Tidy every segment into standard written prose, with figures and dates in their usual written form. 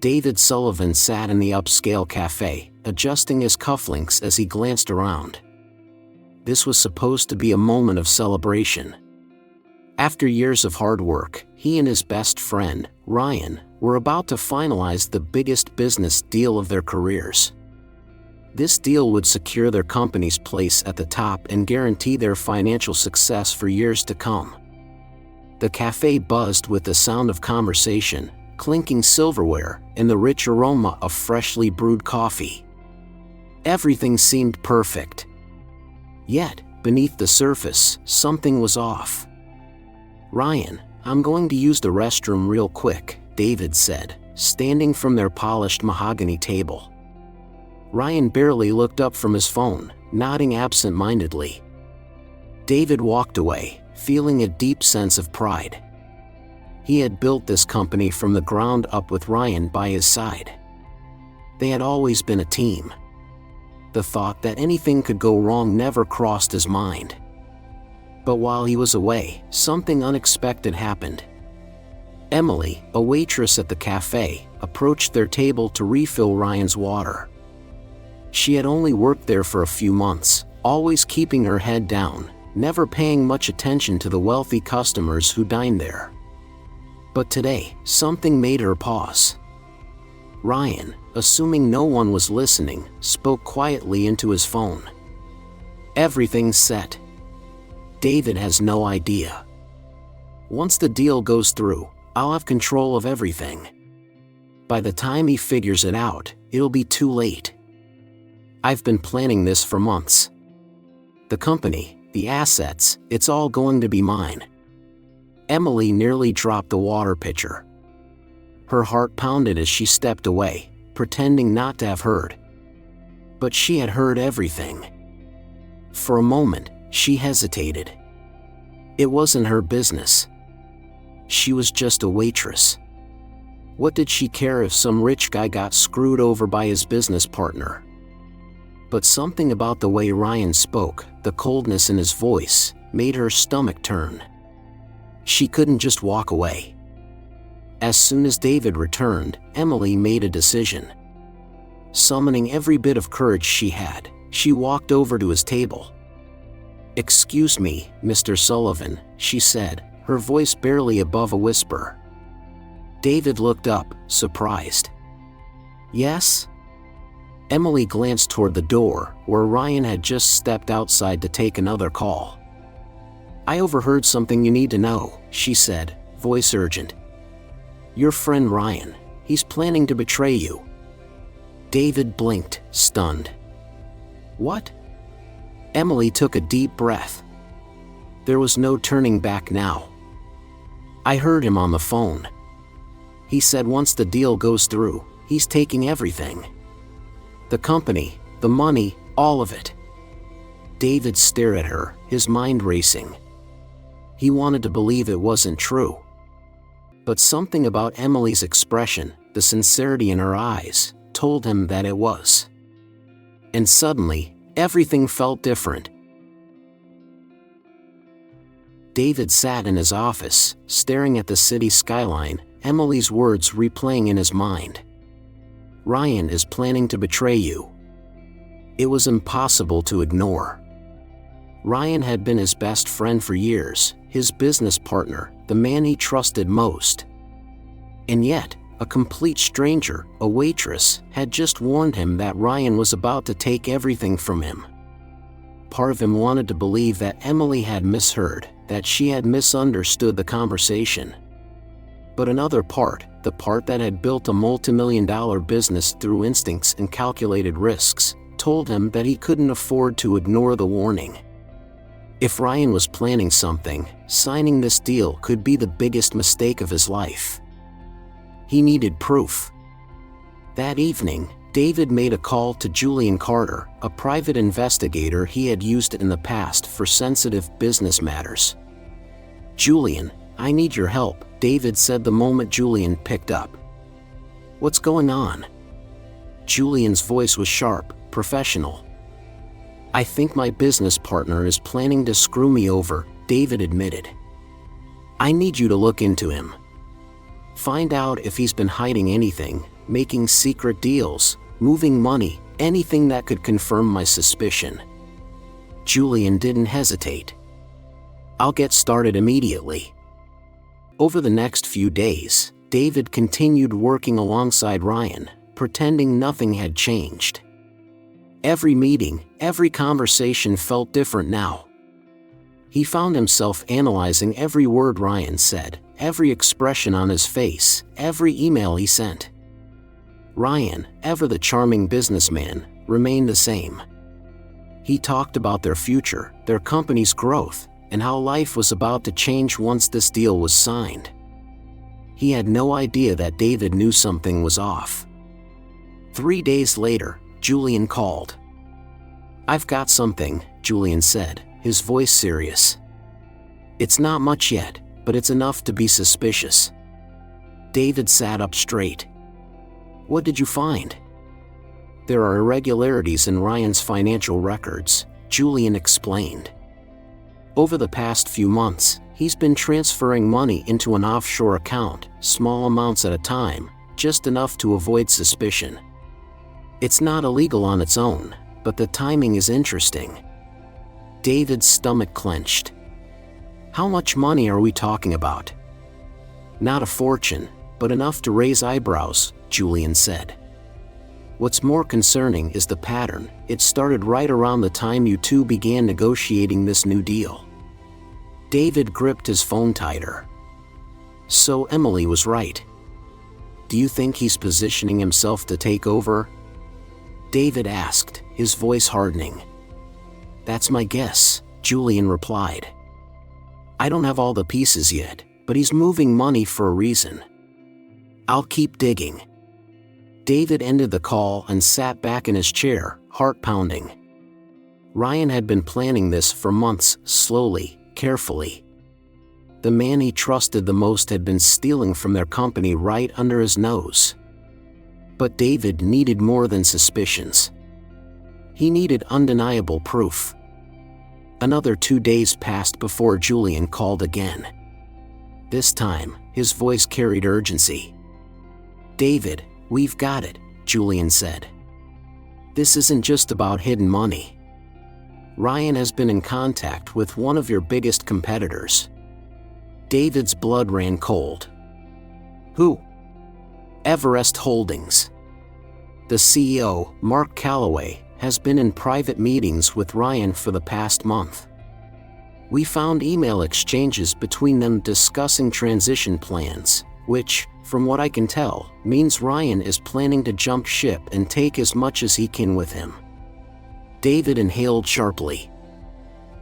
David Sullivan sat in the upscale cafe, adjusting his cufflinks as he glanced around. This was supposed to be a moment of celebration. After years of hard work, he and his best friend, Ryan, were about to finalize the biggest business deal of their careers. This deal would secure their company's place at the top and guarantee their financial success for years to come. The cafe buzzed with the sound of conversation, clinking silverware, and the rich aroma of freshly brewed coffee. Everything seemed perfect. Yet, beneath the surface, something was off. "Ryan, I'm going to use the restroom real quick," David said, standing from their polished mahogany table. Ryan barely looked up from his phone, nodding absent-mindedly. David walked away, feeling a deep sense of pride. He had built this company from the ground up with Ryan by his side. They had always been a team. The thought that anything could go wrong never crossed his mind. But while he was away, something unexpected happened. Emily, a waitress at the cafe, approached their table to refill Ryan's water. She had only worked there for a few months, always keeping her head down, never paying much attention to the wealthy customers who dined there. But today, something made her pause. Ryan, assuming no one was listening, spoke quietly into his phone. "Everything's set. David has no idea. Once the deal goes through, I'll have control of everything. By the time he figures it out, it'll be too late. I've been planning this for months. The company, the assets, it's all going to be mine." Emily nearly dropped the water pitcher. Her heart pounded as she stepped away, pretending not to have heard. But she had heard everything. For a moment, she hesitated. It wasn't her business. She was just a waitress. What did she care if some rich guy got screwed over by his business partner? But something about the way Ryan spoke, the coldness in his voice, made her stomach turn. She couldn't just walk away. As soon as David returned, Emily made a decision. Summoning every bit of courage she had, she walked over to his table. "Excuse me, Mr. Sullivan," she said, her voice barely above a whisper. David looked up, surprised. "Yes?" Emily glanced toward the door, where Ryan had just stepped outside to take another call. "I overheard something you need to know," she said, voice urgent. "Your friend Ryan, he's planning to betray you." David blinked, stunned. "What?" Emily took a deep breath. There was no turning back now. "I heard him on the phone. He said once the deal goes through, he's taking everything. The company, the money, all of it." David stared at her, his mind racing. He wanted to believe it wasn't true. But something about Emily's expression, the sincerity in her eyes, told him that it was. And suddenly, everything felt different. David sat in his office, staring at the city skyline, Emily's words replaying in his mind. "Ryan is planning to betray you." It was impossible to ignore. Ryan had been his best friend for years, his business partner, the man he trusted most. And yet, a complete stranger, a waitress, had just warned him that Ryan was about to take everything from him. Part of him wanted to believe that Emily had misheard, that she had misunderstood the conversation. But another part, the part that had built a multimillion-dollar business through instincts and calculated risks, told him that he couldn't afford to ignore the warning. If Ryan was planning something, signing this deal could be the biggest mistake of his life. He needed proof. That evening, David made a call to Julian Carter, a private investigator he had used in the past for sensitive business matters. "Julian, I need your help," David said the moment Julian picked up. "What's going on?" Julian's voice was sharp, professional. "I think my business partner is planning to screw me over," David admitted. "I need you to look into him. Find out if he's been hiding anything, making secret deals, moving money, anything that could confirm my suspicion. Julian didn't hesitate. I'll get started immediately. Over the next few days, David continued working alongside Ryan, pretending nothing had changed. Every meeting, every conversation felt different now. He found himself analyzing every word Ryan said, every expression on his face, every email he sent. Ryan, ever the charming businessman, remained the same. He talked about their future, their company's growth, and how life was about to change once this deal was signed. He had no idea that David knew something was off. 3 days later, Julian called. "I've got something," Julian said, his voice serious. "It's not much yet, but it's enough to be suspicious." David sat up straight. "What did you find?" "There are irregularities in Ryan's financial records," Julian explained. "Over the past few months, he's been transferring money into an offshore account, small amounts at a time, just enough to avoid suspicion. It's not illegal on its own, but the timing is interesting." David's stomach clenched. "How much money are we talking about?" "Not a fortune, but enough to raise eyebrows," Julian said. "What's more concerning is the pattern. It started right around the time you two began negotiating this new deal." David gripped his phone tighter. "So Emily was right. Do you think he's positioning himself to take over?" David asked, his voice hardening. "That's my guess," Julian replied. "I don't have all the pieces yet, but he's moving money for a reason. I'll keep digging." David ended the call and sat back in his chair, heart pounding. Ryan had been planning this for months, slowly, carefully. The man he trusted the most had been stealing from their company right under his nose. But David needed more than suspicions. He needed undeniable proof. Another 2 days passed before Julian called again. This time, his voice carried urgency. "David, we've got it," Julian said. "This isn't just about hidden money. Ryan has been in contact with one of your biggest competitors." David's blood ran cold. "Who?" "Everest Holdings. The CEO, Mark Calloway, has been in private meetings with Ryan for the past month. We found email exchanges between them discussing transition plans, which, from what I can tell, means Ryan is planning to jump ship and take as much as he can with him." David inhaled sharply.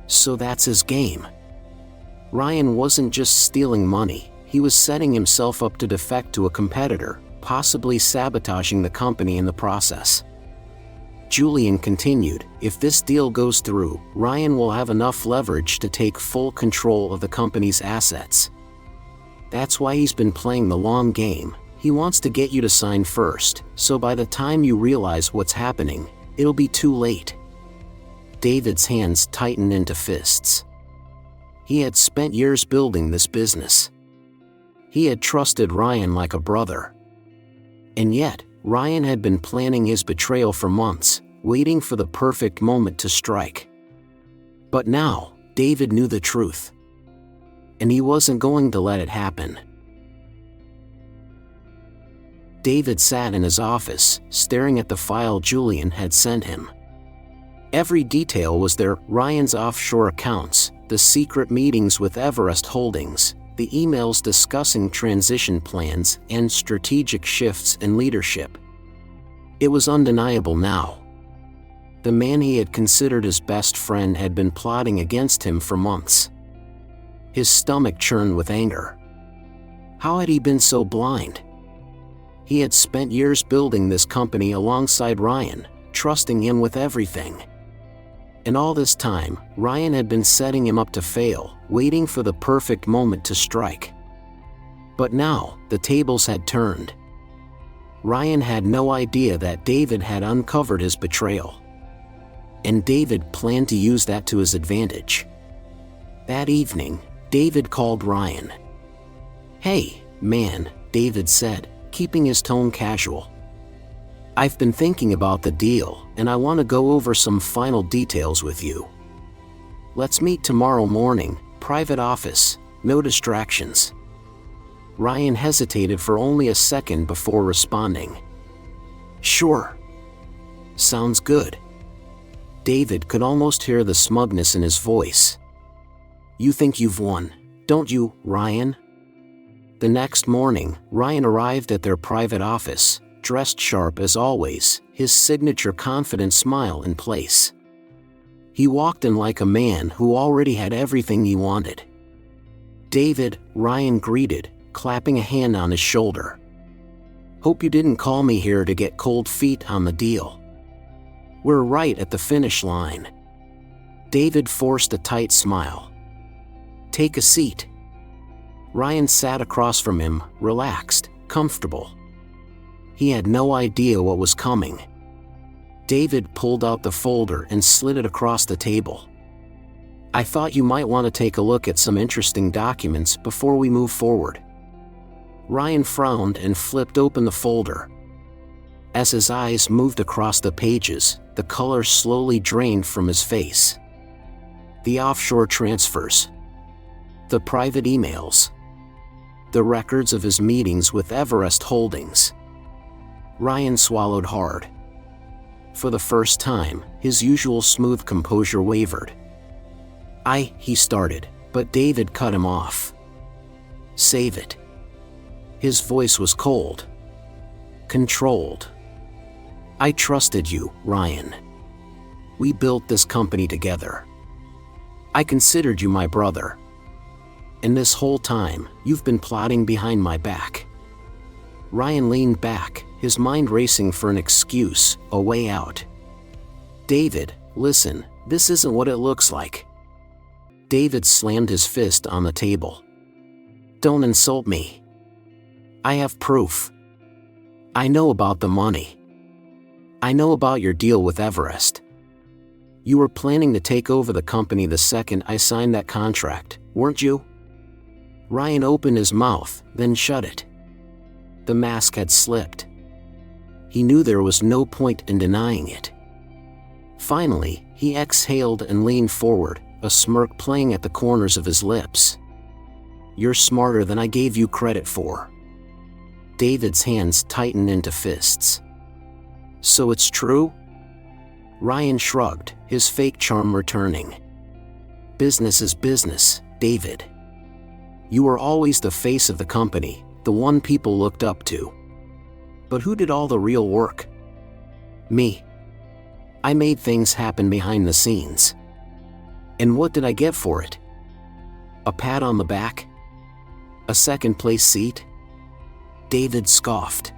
"So that's his game." Ryan wasn't just stealing money, he was setting himself up to defect to a competitor, possibly sabotaging the company in the process. Julian continued, "If this deal goes through, Ryan will have enough leverage to take full control of the company's assets. That's why he's been playing the long game. He wants to get you to sign first, so by the time you realize what's happening, it'll be too late." David's hands tightened into fists. He had spent years building this business. He had trusted Ryan like a brother. And yet, Ryan had been planning his betrayal for months, waiting for the perfect moment to strike. But now, David knew the truth. And he wasn't going to let it happen. David sat in his office, staring at the file Julian had sent him. Every detail was there: Ryan's offshore accounts, the secret meetings with Everest Holdings, the emails discussing transition plans and strategic shifts in leadership. It was undeniable now. The man he had considered his best friend had been plotting against him for months. His stomach churned with anger. How had he been so blind? He had spent years building this company alongside Ryan, trusting him with everything. And all this time, Ryan had been setting him up to fail, waiting for the perfect moment to strike. But now, the tables had turned. Ryan had no idea that David had uncovered his betrayal. And David planned to use that to his advantage. That evening, David called Ryan. "Hey, man," David said, keeping his tone casual. "I've been thinking about the deal, and I want to go over some final details with you. Let's meet tomorrow morning, private office, no distractions." Ryan hesitated for only a second before responding. "Sure. Sounds good." David could almost hear the smugness in his voice. "You think you've won, don't you, Ryan?" The next morning, Ryan arrived at their private office, dressed sharp as always, his signature confident smile in place. He walked in like a man who already had everything he wanted. "David," Ryan greeted, clapping a hand on his shoulder. "Hope you didn't call me here to get cold feet on the deal. We're right at the finish line." David forced a tight smile. "Take a seat." Ryan sat across from him, relaxed, comfortable. He had no idea what was coming. David pulled out the folder and slid it across the table. "I thought you might want to take a look at some interesting documents before we move forward." Ryan frowned and flipped open the folder. As his eyes moved across the pages, the color slowly drained from his face. The offshore transfers. The private emails. The records of his meetings with Everest Holdings. Ryan swallowed hard. For the first time, his usual smooth composure wavered. He started, but David cut him off. "Save it." His voice was cold. Controlled. "I trusted you, Ryan. We built this company together. I considered you my brother. And this whole time, you've been plotting behind my back." Ryan leaned back, his mind racing for an excuse, a way out. "David, listen, this isn't what it looks like." David slammed his fist on the table. "Don't insult me. I have proof. I know about the money. I know about your deal with Everest. You were planning to take over the company the second I signed that contract, weren't you?" Ryan opened his mouth, then shut it. The mask had slipped. He knew there was no point in denying it. Finally, he exhaled and leaned forward, a smirk playing at the corners of his lips. "You're smarter than I gave you credit for." David's hands tightened into fists. "So it's true?" Ryan shrugged, his fake charm returning. "Business is business, David. You were always the face of the company, the one people looked up to. But who did all the real work? Me. I made things happen behind the scenes. And what did I get for it? A pat on the back? A second-place seat?" David scoffed.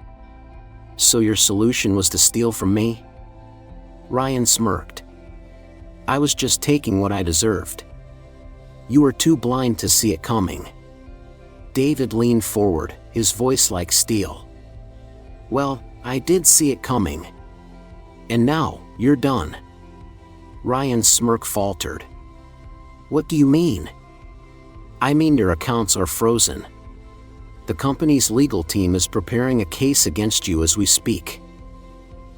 "So your solution was to steal from me?" Ryan smirked. "I was just taking what I deserved. You were too blind to see it coming." David leaned forward, his voice like steel. "Well, I did see it coming. And now, you're done." Ryan's smirk faltered. "What do you mean?" "I mean your accounts are frozen. The company's legal team is preparing a case against you as we speak.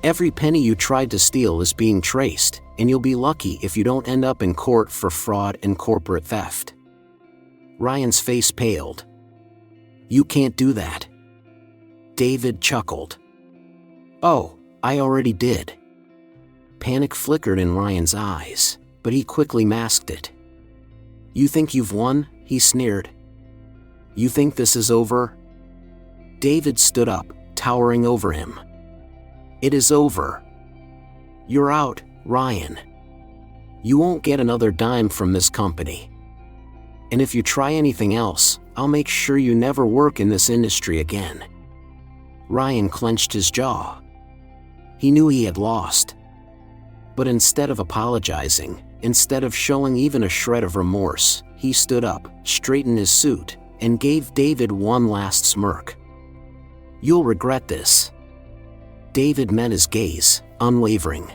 Every penny you tried to steal is being traced, and you'll be lucky if you don't end up in court for fraud and corporate theft." Ryan's face paled. "You can't do that." David chuckled. "Oh, I already did." Panic flickered in Ryan's eyes, but he quickly masked it. "You think you've won?" he sneered. "You think this is over?" David stood up, towering over him. "It is over. You're out, Ryan. You won't get another dime from this company. And if you try anything else, I'll make sure you never work in this industry again." Ryan clenched his jaw. He knew he had lost. But instead of apologizing, instead of showing even a shred of remorse, he stood up, straightened his suit, and gave David one last smirk. "You'll regret this." David met his gaze, unwavering.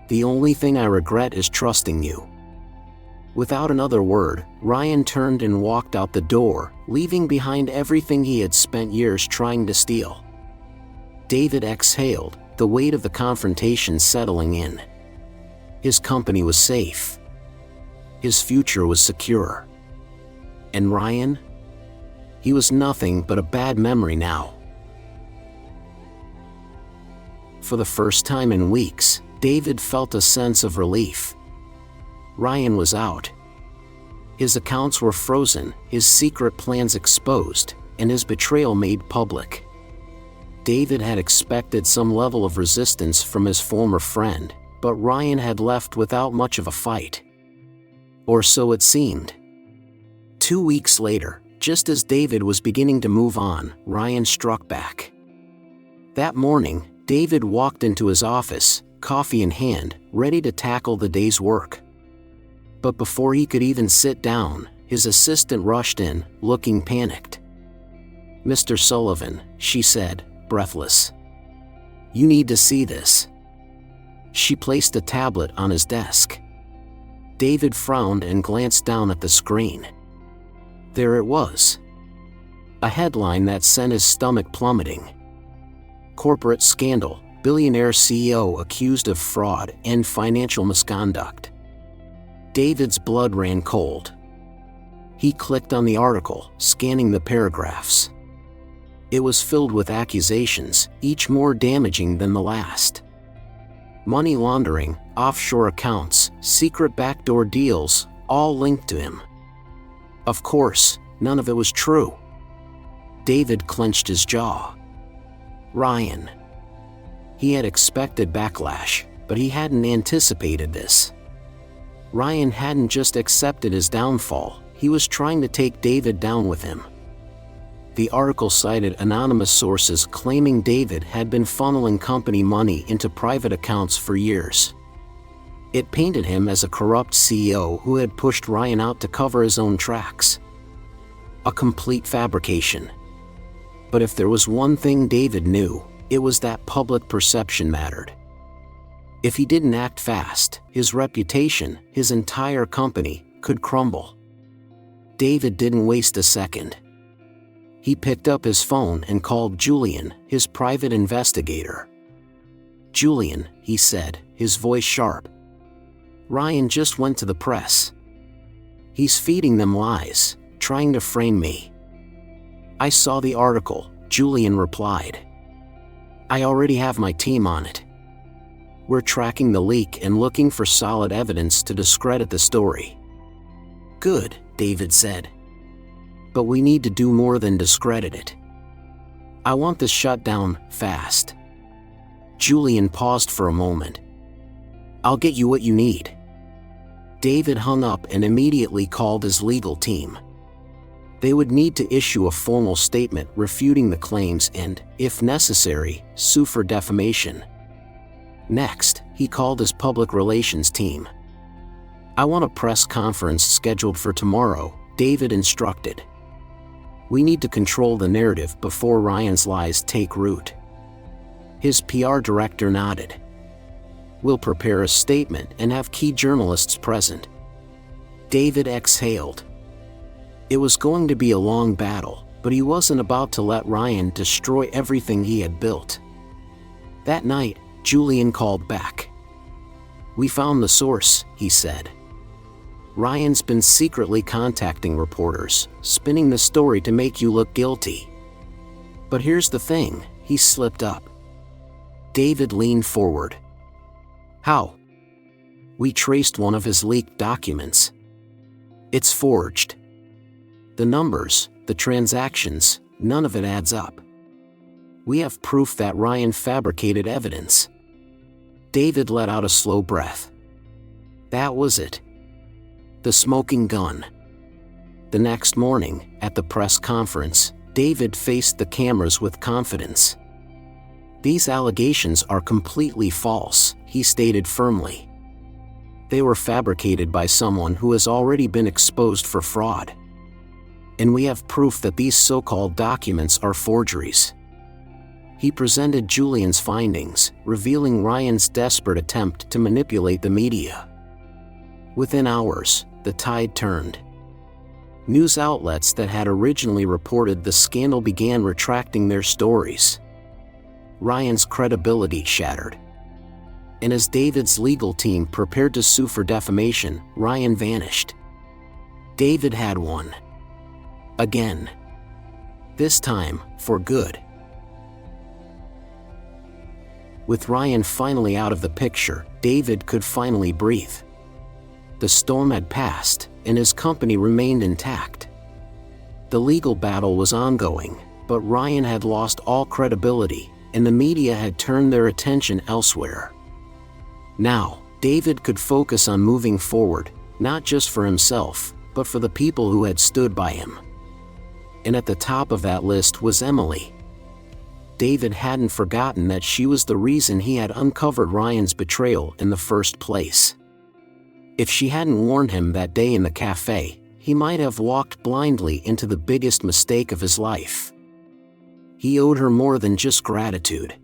"The only thing I regret is trusting you." Without another word, Ryan turned and walked out the door, leaving behind everything he had spent years trying to steal. David exhaled, the weight of the confrontation settling in. His company was safe. His future was secure. And Ryan? He was nothing but a bad memory now. For the first time in weeks, David felt a sense of relief. Ryan was out. His accounts were frozen, his secret plans exposed, and his betrayal made public. David had expected some level of resistance from his former friend, but Ryan had left without much of a fight. Or so it seemed. 2 weeks later, just as David was beginning to move on, Ryan struck back. That morning, David walked into his office, coffee in hand, ready to tackle the day's work. But before he could even sit down, his assistant rushed in, looking panicked. "Mr. Sullivan," she said, breathless. "You need to see this." She placed a tablet on his desk. David frowned and glanced down at the screen. There it was. A headline that sent his stomach plummeting. Corporate scandal, billionaire CEO accused of fraud and financial misconduct. David's blood ran cold. He clicked on the article, scanning the paragraphs. It was filled with accusations, each more damaging than the last. Money laundering, offshore accounts, secret backdoor deals, all linked to him. Of course, none of it was true. David clenched his jaw. Ryan. He had expected backlash, but he hadn't anticipated this. Ryan hadn't just accepted his downfall, he was trying to take David down with him. The article cited anonymous sources claiming David had been funneling company money into private accounts for years. It painted him as a corrupt CEO who had pushed Ryan out to cover his own tracks. A complete fabrication. But if there was one thing David knew, it was that public perception mattered. If he didn't act fast, his reputation, his entire company, could crumble. David didn't waste a second. He picked up his phone and called Julian, his private investigator. "Julian," he said, his voice sharp. "Ryan just went to the press. He's feeding them lies, trying to frame me." "I saw the article," Julian replied. "I already have my team on it. We're tracking the leak and looking for solid evidence to discredit the story." "Good," David said. "But we need to do more than discredit it. I want this shut down, fast." Julian paused for a moment. "I'll get you what you need." David hung up and immediately called his legal team. They would need to issue a formal statement refuting the claims and, if necessary, sue for defamation. Next, he called his public relations team. "I want a press conference scheduled for tomorrow," David instructed. "We need to control the narrative before Ryan's lies take root." His PR director nodded. "We'll prepare a statement and have key journalists present." David exhaled. It was going to be a long battle, but he wasn't about to let Ryan destroy everything he had built. That night, Julian called back. "We found the source," he said. "Ryan's been secretly contacting reporters, spinning the story to make you look guilty. But here's the thing," he slipped up. David leaned forward. "How?" "We traced one of his leaked documents. It's forged. The numbers, the transactions, none of it adds up. We have proof that Ryan fabricated evidence." David let out a slow breath. That was it. The smoking gun. The next morning, at the press conference, David faced the cameras with confidence. "These allegations are completely false," he stated firmly. "They were fabricated by someone who has already been exposed for fraud. And we have proof that these so-called documents are forgeries." He presented Julian's findings, revealing Ryan's desperate attempt to manipulate the media. Within hours, the tide turned. News outlets that had originally reported the scandal began retracting their stories. Ryan's credibility shattered. And as David's legal team prepared to sue for defamation, Ryan vanished. David had won. Again. This time, for good. With Ryan finally out of the picture, David could finally breathe. The storm had passed, and his company remained intact. The legal battle was ongoing, but Ryan had lost all credibility, and the media had turned their attention elsewhere. Now, David could focus on moving forward, not just for himself, but for the people who had stood by him. And at the top of that list was Emily. David hadn't forgotten that she was the reason he had uncovered Ryan's betrayal in the first place. If she hadn't warned him that day in the cafe, he might have walked blindly into the biggest mistake of his life. He owed her more than just gratitude.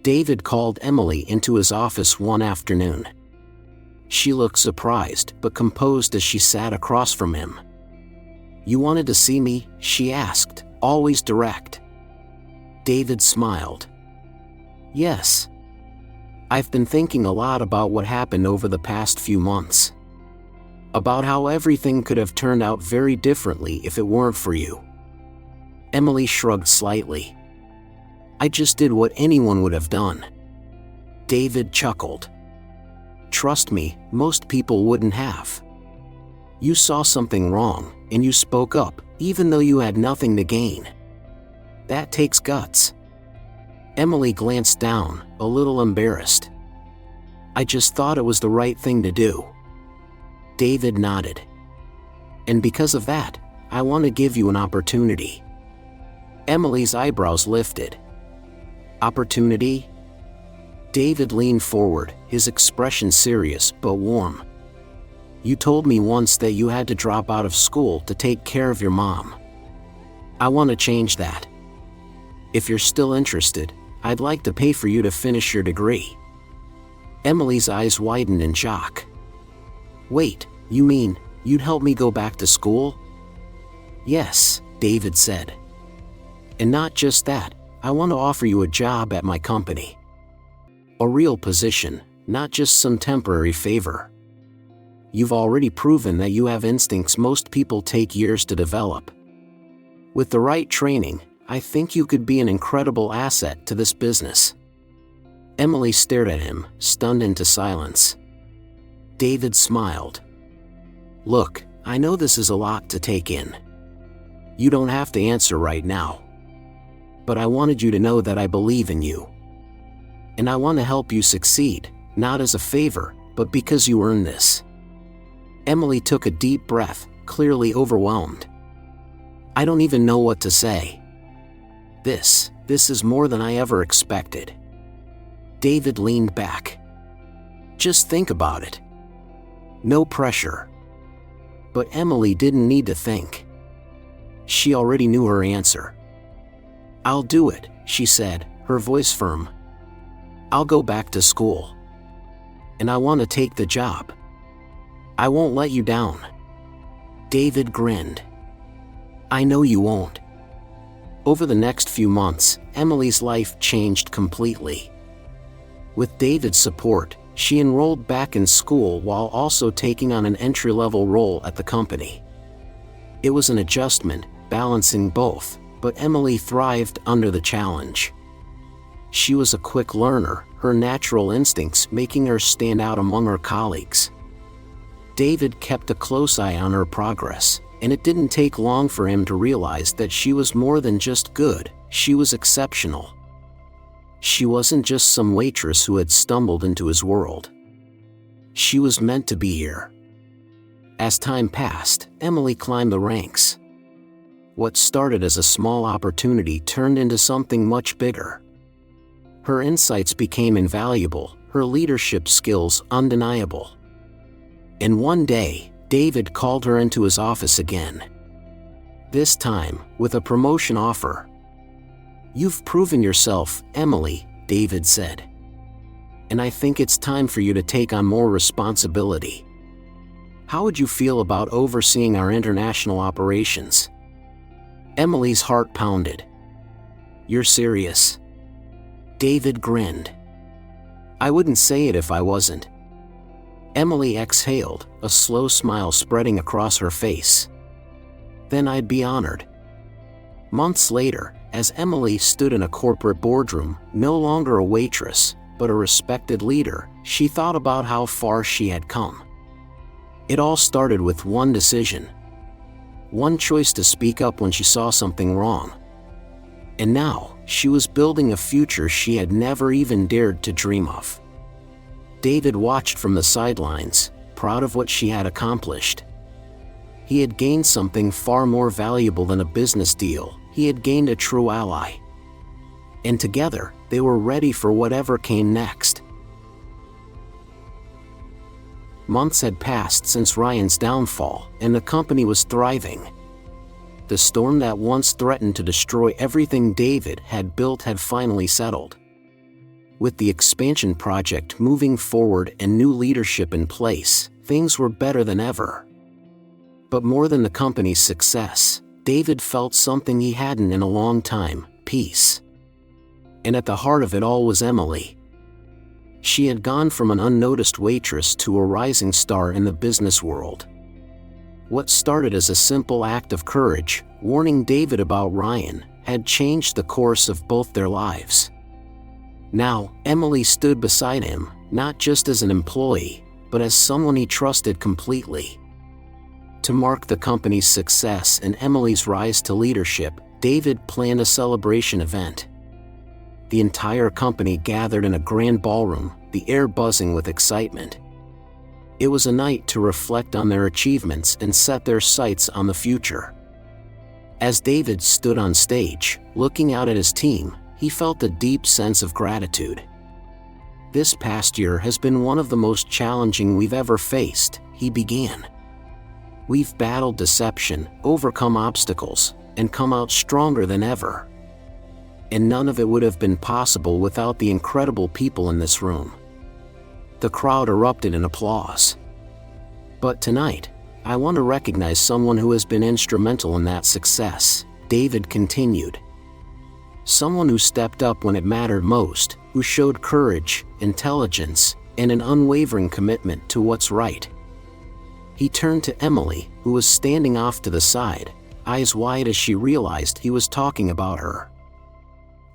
David called Emily into his office one afternoon. She looked surprised but composed as she sat across from him. "You wanted to see me?" she asked, always direct. David smiled. "Yes. I've been thinking a lot about what happened over the past few months. About how everything could have turned out very differently if it weren't for you." Emily shrugged slightly. "I just did what anyone would have done." David chuckled. "Trust me, most people wouldn't have. You saw something wrong, and you spoke up, even though you had nothing to gain. That takes guts." Emily glanced down, a little embarrassed. "I just thought it was the right thing to do." David nodded. "And because of that, I want to give you an opportunity." Emily's eyebrows lifted. "Opportunity?" David leaned forward, his expression serious but warm. "You told me once that you had to drop out of school to take care of your mom. I want to change that. If you're still interested, I'd like to pay for you to finish your degree." Emily's eyes widened in shock. "Wait, you mean, you'd help me go back to school?" "Yes," David said. "And not just that, I want to offer you a job at my company. A real position, not just some temporary favor. You've already proven that you have instincts most people take years to develop. With the right training, I think you could be an incredible asset to this business." Emily stared at him, stunned into silence. David smiled. "Look, I know this is a lot to take in. You don't have to answer right now. But I wanted you to know that I believe in you. And I want to help you succeed, not as a favor, but because you earned this." Emily took a deep breath, clearly overwhelmed. "I don't even know what to say. This is more than I ever expected." David leaned back. "Just think about it. No pressure." But Emily didn't need to think. She already knew her answer. "I'll do it," she said, her voice firm. "I'll go back to school. And I want to take the job. I won't let you down." David grinned. "I know you won't." Over the next few months, Emily's life changed completely. With David's support, she enrolled back in school while also taking on an entry-level role at the company. It was an adjustment, balancing both, but Emily thrived under the challenge. She was a quick learner, her natural instincts making her stand out among her colleagues. David kept a close eye on her progress, and it didn't take long for him to realize that she was more than just good, she was exceptional. She wasn't just some waitress who had stumbled into his world. She was meant to be here. As time passed, Emily climbed the ranks. What started as a small opportunity turned into something much bigger. Her insights became invaluable, her leadership skills undeniable. And one day, David called her into his office again. This time, with a promotion offer. "You've proven yourself, Emily," David said. "And I think it's time for you to take on more responsibility. How would you feel about overseeing our international operations?" Emily's heart pounded. "You're serious?" David grinned. "I wouldn't say it if I wasn't." Emily exhaled, a slow smile spreading across her face. "Then I'd be honored." Months later, as Emily stood in a corporate boardroom, no longer a waitress, but a respected leader, she thought about how far she had come. It all started with one decision. One choice to speak up when she saw something wrong. And now, she was building a future she had never even dared to dream of. David watched from the sidelines, proud of what she had accomplished. He had gained something far more valuable than a business deal. He had gained a true ally. And together, they were ready for whatever came next. Months had passed since Ryan's downfall, and the company was thriving. The storm that once threatened to destroy everything David had built had finally settled. With the expansion project moving forward and new leadership in place, things were better than ever. But more than the company's success, David felt something he hadn't in a long time: peace. And at the heart of it all was Emily. She had gone from an unnoticed waitress to a rising star in the business world. What started as a simple act of courage, warning David about Ryan, had changed the course of both their lives. Now, Emily stood beside him, not just as an employee, but as someone he trusted completely. To mark the company's success and Emily's rise to leadership, David planned a celebration event. The entire company gathered in a grand ballroom, the air buzzing with excitement. It was a night to reflect on their achievements and set their sights on the future. As David stood on stage, looking out at his team, he felt a deep sense of gratitude. "This past year has been one of the most challenging we've ever faced," he began. "We've battled deception, overcome obstacles, and come out stronger than ever. And none of it would have been possible without the incredible people in this room." The crowd erupted in applause. "But tonight, I want to recognize someone who has been instrumental in that success," David continued. "Someone who stepped up when it mattered most, who showed courage, intelligence, and an unwavering commitment to what's right." He turned to Emily, who was standing off to the side, eyes wide as she realized he was talking about her.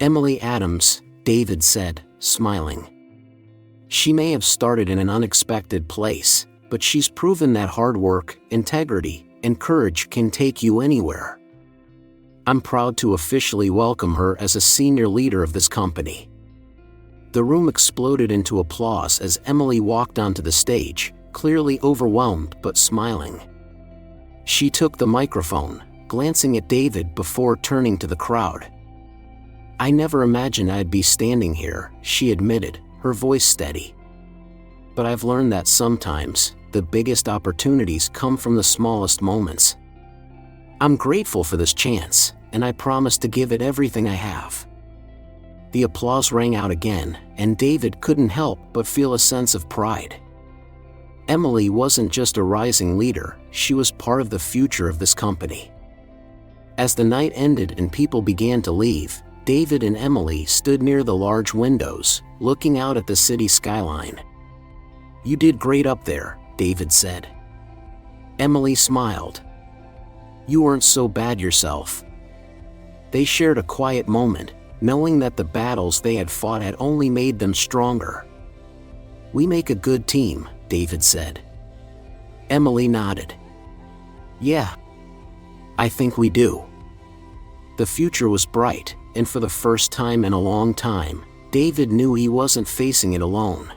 "Emily Adams," David said, smiling. "She may have started in an unexpected place, but she's proven that hard work, integrity, and courage can take you anywhere. I'm proud to officially welcome her as a senior leader of this company." The room exploded into applause as Emily walked onto the stage, clearly overwhelmed but smiling. She took the microphone, glancing at David before turning to the crowd. "I never imagined I'd be standing here," she admitted, her voice steady. "But I've learned that sometimes, the biggest opportunities come from the smallest moments. I'm grateful for this chance, and I promise to give it everything I have." The applause rang out again, and David couldn't help but feel a sense of pride. Emily wasn't just a rising leader, she was part of the future of this company. As the night ended and people began to leave, David and Emily stood near the large windows, looking out at the city skyline. "You did great up there," David said. Emily smiled. "You weren't so bad yourself." They shared a quiet moment, knowing that the battles they had fought had only made them stronger. "We make a good team," David said. Emily nodded. "Yeah, I think we do." The future was bright, and for the first time in a long time, David knew he wasn't facing it alone.